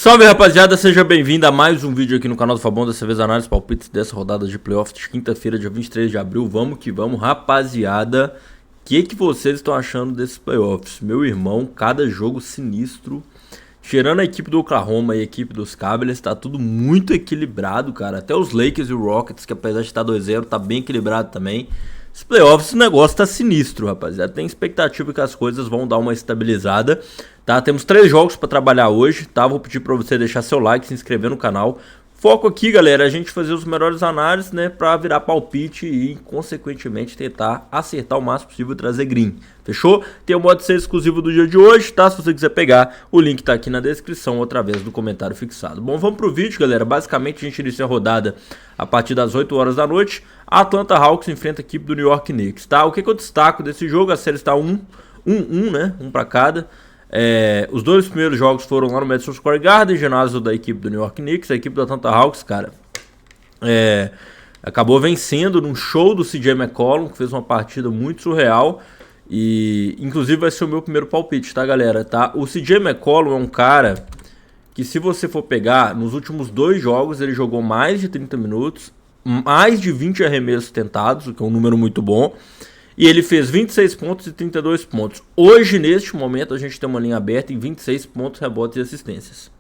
Salve, rapaziada, seja bem-vindo a mais um vídeo aqui no canal do Fabão, dessa vez análise palpites dessa rodada de playoffs de quinta-feira, dia 23 de abril. Vamos que vamos, rapaziada. O que vocês estão achando desses playoffs? Meu irmão, cada jogo sinistro. Tirando a equipe do Oklahoma e a equipe dos Cavaliers, tá tudo muito equilibrado, cara. Até os Lakers e o Rockets, que apesar de estar 2-0, tá bem equilibrado também. Os playoffs, o negócio tá sinistro, rapaziada. Tem expectativa que as coisas vão dar uma estabilizada, tá? Temos 3 jogos pra trabalhar hoje, tá? Vou pedir pra você deixar seu like, se inscrever no canal. Foco aqui, galera, a gente fazer os melhores análises, né? Pra virar palpite e, consequentemente, tentar acertar o máximo possível e trazer green. Fechou? Tem o modo de ser exclusivo do dia de hoje, tá? Se você quiser pegar, o link tá aqui na descrição ou através do comentário fixado. Bom, vamos pro vídeo, galera. Basicamente, a gente inicia a rodada a partir das 8 horas da noite. A Atlanta Hawks enfrenta a equipe do New York Knicks, tá? O que eu destaco desse jogo? A série está 1-1, né? Um pra cada. Os dois primeiros jogos foram lá no Madison Square Garden, ginásio da equipe do New York Knicks. A equipe do Atlanta Hawks, cara, acabou vencendo num show do CJ McCollum, que fez uma partida muito surreal. E inclusive vai ser o meu primeiro palpite, tá, galera? Tá? O CJ McCollum é um cara que, se você for pegar, nos últimos 2 jogos ele jogou mais de 30 minutos, mais de 20 arremessos tentados, o que é um número muito bom. E ele fez 26 pontos e 32 pontos. Hoje, neste momento, a gente tem uma linha aberta em 26 pontos, rebotes e assistências.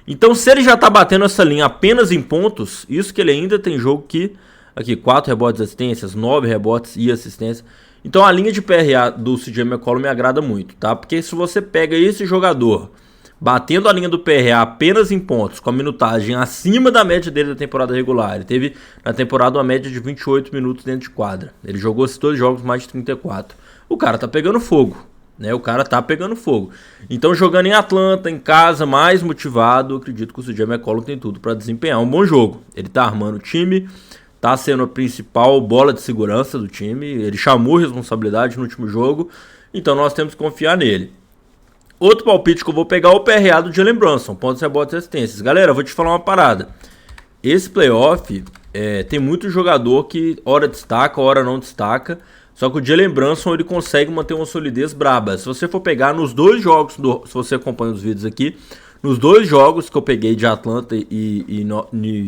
Então, se ele já tá batendo essa linha apenas em pontos, isso que ele ainda tem jogo que... Aqui, 4 rebotes e assistências, 9 rebotes e assistência. Então, a linha de PRA do CJ McCollum me agrada muito, tá? Porque se você pega esse jogador batendo a linha do PRA apenas em pontos, com a minutagem acima da média dele da temporada regular. Ele teve na temporada uma média de 28 minutos dentro de quadra. Ele jogou esses 2 jogos mais de 34. O cara tá pegando fogo, né? O cara tá pegando fogo. Então, jogando em Atlanta, em casa, mais motivado, acredito que o CJ McCollum tem tudo para desempenhar um bom jogo. Ele tá armando o time, tá sendo a principal bola de segurança do time. Ele chamou responsabilidade no último jogo, então nós temos que confiar nele. Outro palpite que eu vou pegar é o PRA do Jalen Brunson, pontos, rebotes e assistências. Galera, eu vou te falar uma parada. Esse playoff tem muito jogador que hora destaca, hora não destaca. Só que o Jalen Brunson, ele consegue manter uma solidez braba. Se você for pegar nos 2 jogos, se você acompanha os vídeos aqui, nos 2 jogos que eu peguei de Atlanta e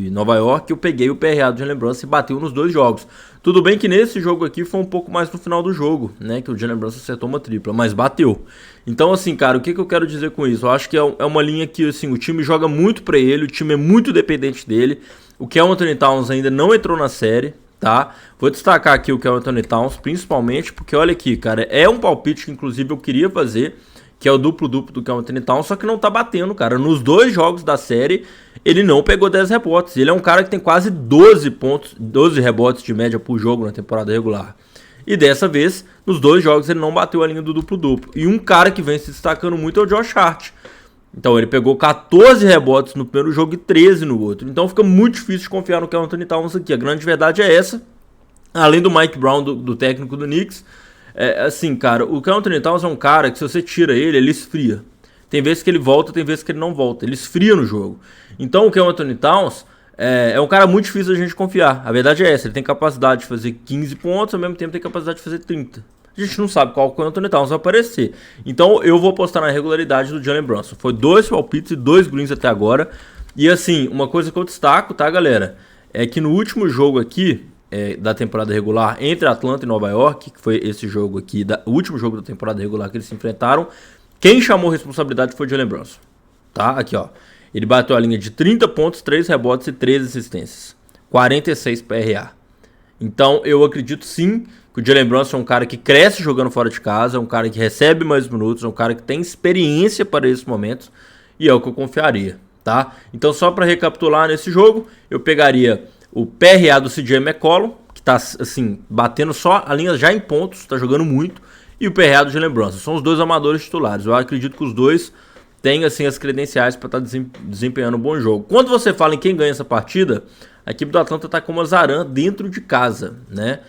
Nova York, eu peguei o PRA do Jalen Brunson e bateu nos 2 jogos. Tudo bem que nesse jogo aqui foi um pouco mais no final do jogo, né? Que o Jalen Brunson acertou uma tripla, mas bateu. Então, assim, cara, o que eu quero dizer com isso? Eu acho que é uma linha que, assim, o time joga muito pra ele, o time é muito dependente dele. O Karl Anthony Towns ainda não entrou na série, tá? Vou destacar aqui o Karl Anthony Towns, principalmente, porque olha aqui, cara, é um palpite que, inclusive, eu queria fazer, que é o duplo-duplo do Karl Anthony Towns, só que não tá batendo, cara. Nos 2 jogos da série, ele não pegou 10 rebotes. Ele é um cara que tem quase 12 pontos, 12 rebotes de média por jogo na temporada regular. E dessa vez, nos 2 jogos, ele não bateu a linha do duplo-duplo. E um cara que vem se destacando muito é o Josh Hart. Então, ele pegou 14 rebotes no primeiro jogo e 13 no outro. Então, fica muito difícil de confiar no Karl Anthony Towns aqui. A grande verdade é essa. Além do Mike Brown, do técnico do Knicks, assim, cara, o Karl Anthony Towns é um cara que, se você tira ele esfria. Tem vezes que ele volta, tem vezes que ele não volta. Ele esfria no jogo. Então, o Karl Anthony Towns é um cara muito difícil da gente confiar. A verdade é essa. Ele tem capacidade de fazer 15 pontos, ao mesmo tempo tem capacidade de fazer 30. A gente não sabe qual o Karl Anthony Towns vai aparecer. Então, eu vou apostar na regularidade do Jalen Brunson. Foi 2 palpites e 2 greens até agora. E, assim, uma coisa que eu destaco, tá, galera? É que no último jogo aqui... da temporada regular entre Atlanta e Nova York, que foi esse jogo aqui, o último jogo da temporada regular que eles se enfrentaram, quem chamou responsabilidade foi o Jalen Brunson, tá? Aqui, ó, ele bateu a linha de 30 pontos, 3 rebotes e 13 assistências, 46 PRA. Então eu acredito sim que o Jalen Brunson é um cara que cresce jogando fora de casa, é um cara que recebe mais minutos, é um cara que tem experiência para esses momentos, e é o que eu confiaria, tá? Então, só para recapitular nesse jogo, eu pegaria o PRA do CJ McCollum, que tá, assim, batendo só a linha já em pontos, tá jogando muito, e o PRA do Jalen Brunson. São os 2 amadores titulares. Eu acredito que os 2 têm, assim, as credenciais para estar desempenhando um bom jogo. Quando você fala em quem ganha essa partida, a equipe do Atlanta tá com uma Zaran dentro de casa, né?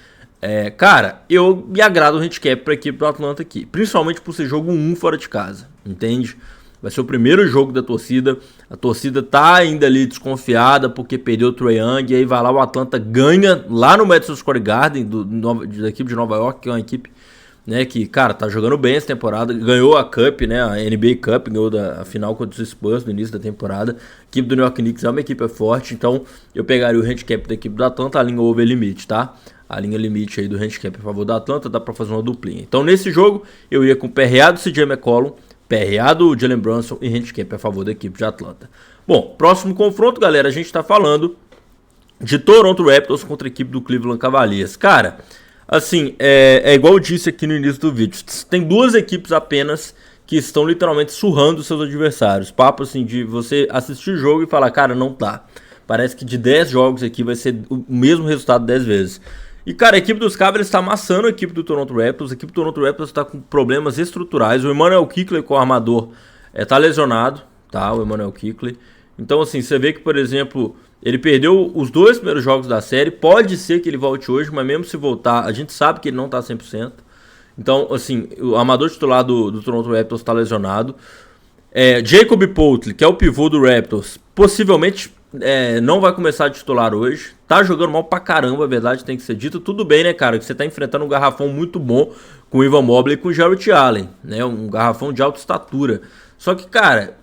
Cara, eu me agrado o handicap para a equipe do Atlanta aqui, principalmente por ser jogo 1 fora de casa, entende? Vai ser o primeiro jogo da torcida. A torcida tá ainda ali desconfiada porque perdeu o Trae Young. E aí vai lá, o Atlanta ganha lá no Madison Square Garden da equipe de Nova York, que é uma equipe né, que, cara, tá jogando bem essa temporada, ganhou a Cup, né, a NBA Cup, ganhou a final contra os Spurs no início da temporada. A equipe do New York Knicks é uma equipe forte, então eu pegaria o handicap da equipe do Atlanta, a linha over limite, tá? A linha limite aí do handicap a favor do Atlanta, dá pra fazer uma duplinha. Então nesse jogo, eu ia com PRA do CJ McCollum, PRA do Jalen Brunson e handicap a favor da equipe de Atlanta. Bom, próximo confronto, galera, a gente tá falando de Toronto Raptors contra a equipe do Cleveland Cavaliers. Cara, assim, é igual eu disse aqui no início do vídeo, tem duas equipes apenas que estão literalmente surrando seus adversários. Papo assim de você assistir o jogo e falar, cara, não tá. Parece que de 10 jogos aqui vai ser o mesmo resultado 10 vezes. E, cara, a equipe dos Cavaliers está amassando a equipe do Toronto Raptors. A equipe do Toronto Raptors está com problemas estruturais. O Emmanuel Quickley, com o armador, tá lesionado, tá? O Emmanuel Quickley. Então, assim, você vê que, por exemplo, ele perdeu os 2 primeiros jogos da série. Pode ser que ele volte hoje, mas mesmo se voltar, a gente sabe que ele não tá 100%. Então, assim, o armador titular do Toronto Raptors está lesionado. Jacob Poeltl, que é o pivô do Raptors, possivelmente não vai começar a titular hoje. Tá jogando mal pra caramba, a verdade tem que ser dita. Tudo bem, né, cara, que você tá enfrentando um garrafão muito bom com o Evan Mobley e com o Jarrett Allen, né? Um garrafão de alta estatura. Só que, cara,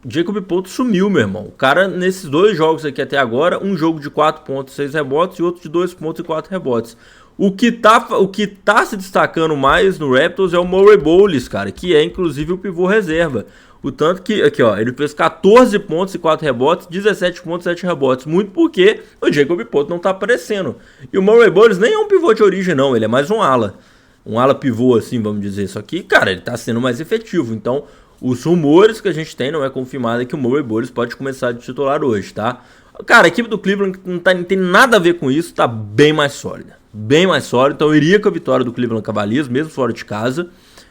Jacob Poeltl sumiu, meu irmão. O cara, nesses 2 jogos aqui até agora, um jogo de 4 pontos e 6 rebotes e outro de 2 pontos e 4 rebotes. O que tá se destacando mais no Raptors é o Murray Bowles, cara, que é inclusive o pivô reserva. O tanto que, aqui ó, ele fez 14 pontos e 4 rebotes, 17 pontos e 7 rebotes. Muito porque o Jacob Poeltl não tá aparecendo. E o Murray Bowles nem é um pivô de origem não, ele é mais um ala. Um ala pivô assim, vamos dizer. Só que, cara, ele tá sendo mais efetivo. Então, os rumores que a gente tem, não é confirmado, é que o Murray Bowles pode começar de titular hoje, tá? Cara, a equipe do Cleveland não tem nada a ver com isso, tá bem mais sólida. Bem mais sólida, então eu iria com a vitória do Cleveland Cavaliers, mesmo fora de casa,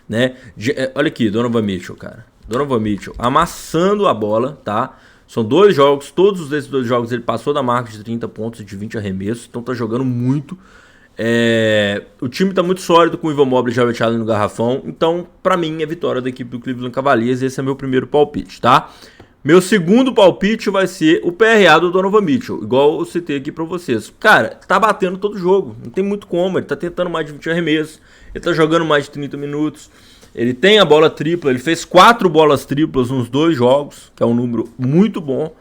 né? Olha aqui, Donovan Mitchell, cara. Donovan Mitchell amassando a bola, tá? São 2 jogos, todos esses 2 jogos ele passou da marca de 30 pontos e de 20 arremessos, então tá jogando muito. O time tá muito sólido com o Evan Mobley e Jarrett Allen no garrafão, então pra mim é vitória da equipe do Cleveland Cavaliers, esse é meu primeiro palpite, tá? Meu segundo palpite vai ser o PRA do Donovan Mitchell, igual eu citei aqui pra vocês. Cara, tá batendo todo jogo, não tem muito como, ele tá tentando mais de 20 arremessos, ele tá jogando mais de 30 minutos, ele tem a bola tripla, ele fez 4 bolas triplas nos 2 jogos, que é um número muito bom.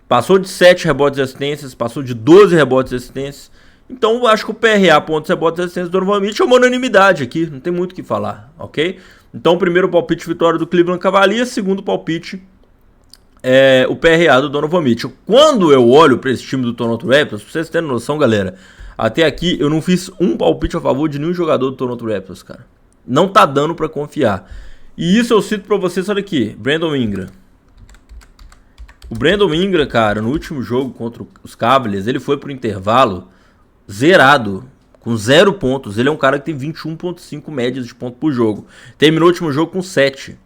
Passou de 7 rebotes e assistências, passou de 12 rebotes e assistências. Então eu acho que o PRA, pontos, rebotes e assistências do Donovan Mitchell é uma unanimidade aqui, não tem muito o que falar, ok? Então primeiro palpite, vitória do Cleveland Cavaliers, segundo palpite, o PRA do Donovan Mitchell. Quando eu olho para esse time do Toronto Raptors, pra vocês terem noção, galera, até aqui eu não fiz um palpite a favor de nenhum jogador do Toronto Raptors, cara. Não tá dando para confiar. E isso eu cito para vocês, olha aqui, Brandon Ingram. O Brandon Ingram, cara, no último jogo contra os Cavaliers, ele foi pro intervalo zerado, com 0 pontos. Ele é um cara que tem 21,5 médias de ponto por jogo. Terminou o último jogo com 7.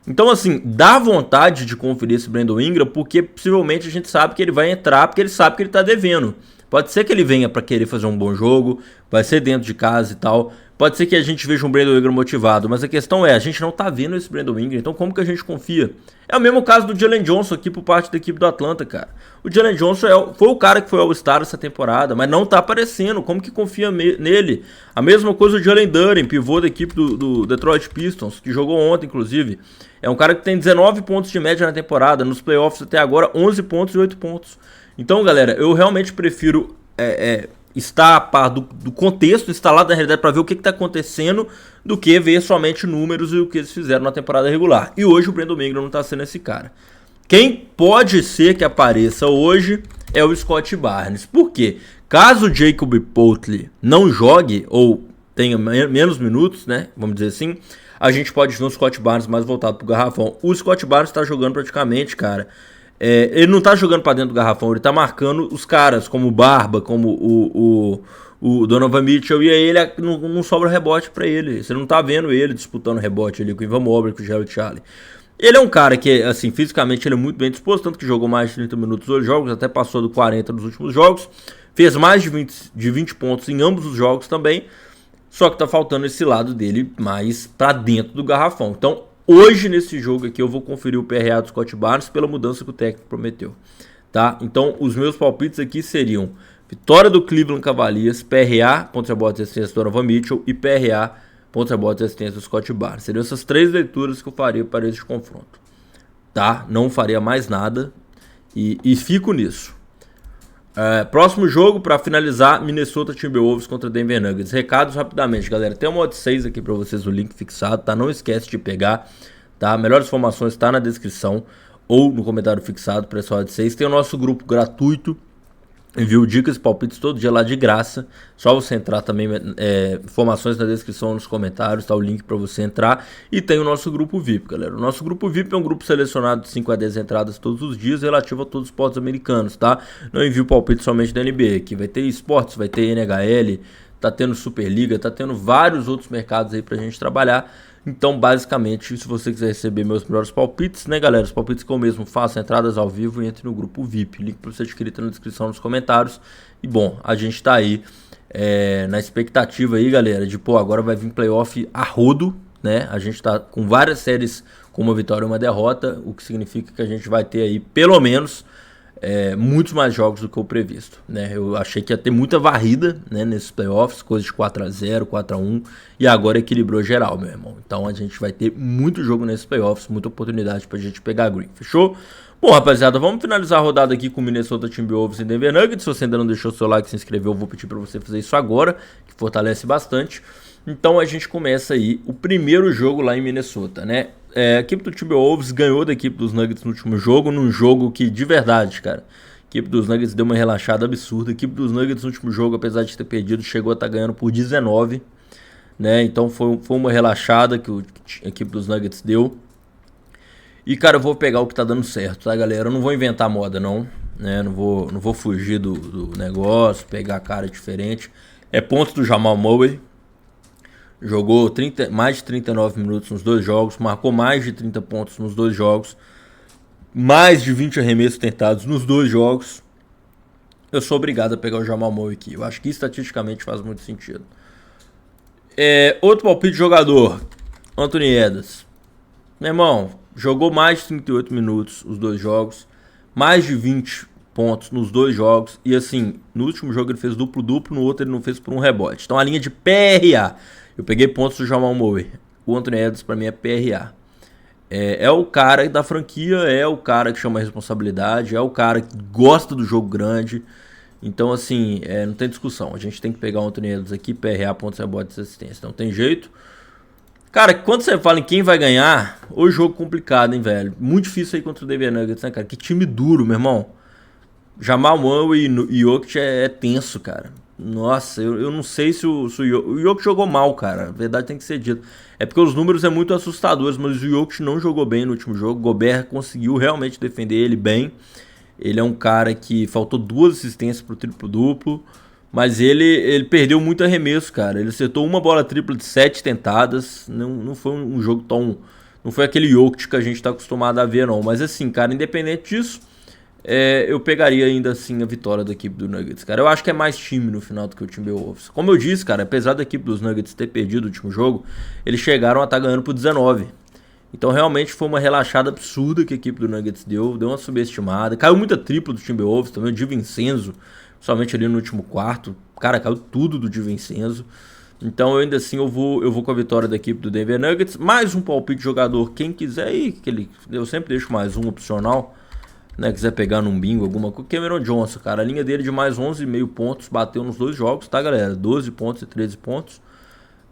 Então, assim, dá vontade de conferir esse Brandon Ingram, porque possivelmente a gente sabe que ele vai entrar, porque ele sabe que ele tá devendo. Pode ser que ele venha para querer fazer um bom jogo, vai ser dentro de casa e tal. Pode ser que a gente veja um Brandon Ingram motivado, mas a questão é, a gente não tá vendo esse Brandon Ingram, então como que a gente confia? É o mesmo caso do Jalen Johnson aqui por parte da equipe do Atlanta, cara. O Jalen Johnson foi o cara que foi All-Star essa temporada, mas não tá aparecendo, como que confia nele? A mesma coisa o Jalen Duren, pivô da equipe do Detroit Pistons, que jogou ontem, inclusive. É um cara que tem 19 pontos de média na temporada, nos playoffs até agora 11 pontos e 8 pontos. Então, galera, eu realmente prefiro estar a par do contexto, instalado na realidade para ver o que está acontecendo, do que ver somente números e o que eles fizeram na temporada regular. E hoje o Brandon Ingram não está sendo esse cara. Quem pode ser que apareça hoje é o Scott Barnes. Por quê? Caso o Jacob Poeltl não jogue ou tenha menos minutos, né, vamos dizer assim, a gente pode ver o Scott Barnes mais voltado pro garrafão. O Scott Barnes está jogando praticamente, cara, ele não tá jogando pra dentro do garrafão, ele tá marcando os caras, como o Barba, como o Donovan Mitchell, e aí ele não sobra rebote pra ele. Você não tá vendo ele disputando rebote ali com o Evan Mobley, com o Jarrett Allen. Ele é um cara que, assim, fisicamente ele é muito bem disposto, tanto que jogou mais de 30 minutos nos jogos, até passou do 40 nos últimos jogos, fez mais de 20 pontos em ambos os jogos também, só que tá faltando esse lado dele mais pra dentro do garrafão. Então, hoje, nesse jogo aqui, eu vou conferir o PRA do Scott Barnes pela mudança que o técnico prometeu, tá? Então, os meus palpites aqui seriam vitória do Cleveland Cavaliers, PRA, contra a bola de assistência do Donovan Mitchell e PRA pontos, rebotes e assistência do Scott Barnes. Seriam essas 3 leituras que eu faria para esse confronto. Tá? Não faria mais nada. E fico nisso. Próximo jogo, para finalizar, Minnesota Timberwolves contra Denver Nuggets. Recados rapidamente, galera. Tem uma odd 6 aqui para vocês, o link fixado, tá? Não esquece de pegar, tá? Melhores informações tá na descrição ou no comentário fixado para essa odd 6. Tem o nosso grupo gratuito. Envio dicas e palpites todo dia lá de graça. Só você entrar também, informações na descrição, nos comentários, tá o link para você entrar. E tem o nosso grupo VIP, galera. O nosso grupo VIP é um grupo selecionado de 5 a 10 entradas todos os dias, relativo a todos os esportes americanos, tá? Não envio palpite somente da NBA, aqui vai ter esportes, vai ter NHL, tá tendo Superliga, tá tendo vários outros mercados aí pra gente trabalhar. Então, basicamente, se você quiser receber meus melhores palpites, né, galera? Os palpites que eu mesmo faço, entradas ao vivo, e entre no grupo VIP. Link para você adquirir tá na descrição, nos comentários. E, bom, a gente tá aí na expectativa aí, galera, de, pô, agora vai vir playoff a rodo, né? A gente tá com várias séries com uma vitória e uma derrota, o que significa que a gente vai ter aí, pelo menos, muitos mais jogos do que o previsto, né? Eu achei que ia ter muita varrida, né, nesses playoffs, coisa de 4-0, 4-1, e agora equilibrou geral, meu irmão. Então a gente vai ter muito jogo nesses playoffs, muita oportunidade pra gente pegar green, fechou? Bom, rapaziada, vamos finalizar a rodada aqui com Minnesota Timberwolves e Denver Nuggets. Se você ainda não deixou seu like, se inscreveu, eu vou pedir pra você fazer isso agora, que fortalece bastante. Então a gente começa aí o primeiro jogo lá em Minnesota, né? A equipe do Timberwolves ganhou da equipe dos Nuggets no último jogo, num jogo que, de verdade, cara, a equipe dos Nuggets deu uma relaxada absurda. A equipe dos Nuggets no último jogo, apesar de ter perdido, chegou a estar ganhando por 19, né? Então foi uma relaxada que a equipe dos Nuggets deu. E, cara, eu vou pegar o que tá dando certo, tá, galera? Eu não vou inventar moda, não, né? Não vou fugir do negócio, pegar cara diferente. É ponto do Jamal Murray. Jogou mais de 39 minutos nos 2 jogos, marcou mais de 30 pontos nos 2 jogos, mais de 20 arremessos tentados nos 2 jogos. Eu sou obrigado a pegar o Jamal Murray aqui. Eu acho que estatisticamente faz muito sentido. Outro palpite de jogador, Anthony Edwards. Meu irmão, jogou mais de 38 minutos os 2 jogos, mais de 20 pontos nos 2 jogos. E assim, no último jogo ele fez duplo-duplo, no outro ele não fez por um rebote. Então a linha de PRA. Eu peguei pontos do Jamal Murray. O Anthony Edwards pra mim é PRA. É o cara da franquia, é o cara que chama a responsabilidade, é o cara que gosta do jogo grande. Então, assim, não tem discussão. A gente tem que pegar o Anthony Edwards aqui, PRA, pontos, rebotes e assistência. Não tem jeito. Cara, quando você fala em quem vai ganhar, o jogo complicado, hein, velho? Muito difícil aí contra o Denver Nuggets, né, cara? Que time duro, meu irmão. Jamal Murray e Jokic é tenso, cara. Nossa, eu não sei se o Jokic jogou mal, cara. A verdade tem que ser dito. É porque os números é muito assustadores, mas o Jokic não jogou bem no último jogo. Gobert conseguiu realmente defender ele bem. Ele é um cara que faltou 2 assistências pro triplo-duplo, mas ele perdeu muito arremesso, cara. Ele acertou uma bola tripla de 7 tentadas. Não foi um jogo tão... Não foi aquele Jokic que a gente tá acostumado a ver, não. Mas assim, cara, independente disso, eu pegaria ainda assim a vitória da equipe do Nuggets, cara. Eu acho que é mais time no final do que o Timberwolves. Como eu disse, cara, apesar da equipe dos Nuggets ter perdido o último jogo, eles chegaram a estar ganhando por 19. Então realmente foi uma relaxada absurda que a equipe do Nuggets deu uma subestimada. Caiu muita tripla do Timberwolves também, o DiVincenzo, somente ali no último quarto. Cara, caiu tudo do DiVincenzo. Então eu ainda assim eu vou com a vitória da equipe do Denver Nuggets. Mais um palpite de jogador, quem quiser aí, eu sempre deixo mais um opcional, né, quiser pegar num bingo, alguma coisa. Cameron Johnson, cara, a linha dele de mais 11,5 pontos, bateu nos 2 jogos, tá, galera? 12 pontos e 13 pontos.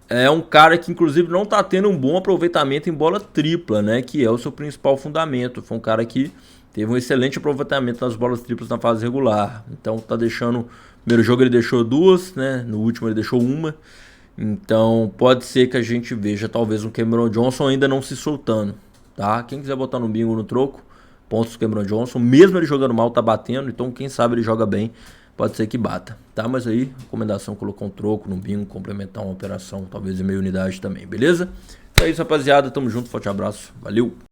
É um cara que, inclusive, não tá tendo um bom aproveitamento em bola tripla, né, que é o seu principal fundamento. Foi um cara que teve um excelente aproveitamento nas bolas triplas na fase regular. Então, tá deixando... No primeiro jogo ele deixou 2, né, no último ele deixou 1. Então, pode ser que a gente veja, talvez, um Cameron Johnson ainda não se soltando, tá? Quem quiser botar no bingo no troco, pontos do Cameron Johnson, mesmo ele jogando mal, tá batendo, então quem sabe ele joga bem, pode ser que bata, tá? Mas aí, recomendação, colocar um troco no bingo, complementar uma operação, talvez em meia unidade também, beleza? Então é isso, rapaziada, tamo junto, forte abraço, valeu!